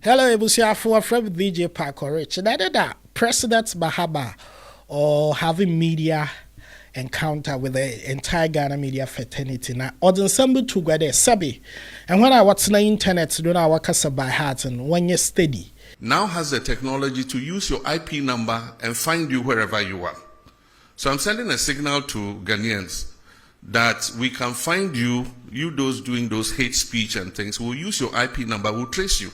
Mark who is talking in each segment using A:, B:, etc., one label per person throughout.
A: Hello, Ebusiafo from DJ Parker Rich. That President Mahama or having media encounter with the entire Ghana media fraternity. Now, Odinsambu to go there, Sabi. And when I watch the internet, do not work as by heart and when you're steady.
B: Now has the technology to use your IP number and find you wherever you are. So I'm sending a signal to Ghanaians that we can find you those doing those hate speech and things. We'll use your IP number, we'll trace you.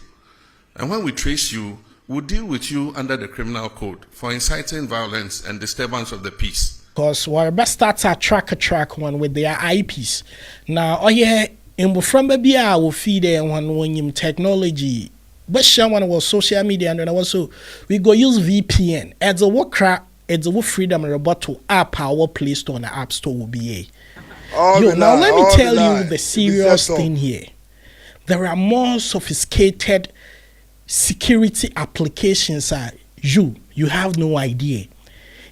B: And when we trace you, we'll deal with you under the criminal code for inciting violence and disturbance of the peace.
A: Because we're best start a track one with their IPs. Now, in from baby, I will feed them when you technology. But someone was social media and also we go use VPN. As a worker, it's a freedom robot to app our Play Store and the App Store will be now let me tell you the serious thing here. There are more sophisticated security applications you have no idea.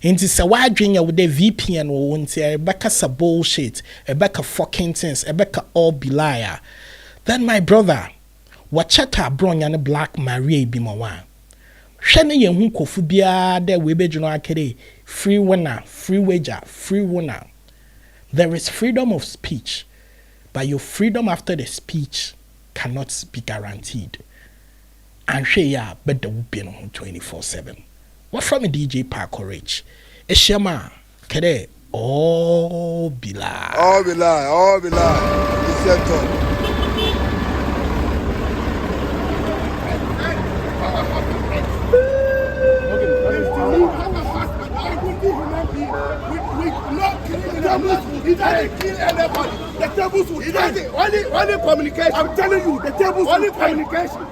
A: And it's a wide range with the VPN or won't say a back a bullshit, a back a fucking things, a back all be liar. Then my brother, wachata bron and Black Maria Bimawa. Shane ye hunko fubia de webe juno akere free winner, free wager, free winner. There is freedom of speech, but your freedom after the speech cannot be guaranteed. And she but the whooping on 24/7. What from a DJ Parker Rich? A shema, kede, oh, be lie.
C: Oh, be lie, oh, be lie. It's set up.
D: He doesn't kill anybody. The tables will only communication. I'm telling you, the tables only communication.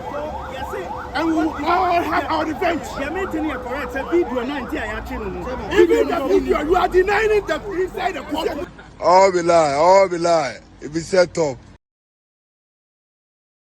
D: And we will all have our revenge. You're making it correct. It's a video, even the video, you are denying it inside the court.
C: All be lie, all be lie. It be set up.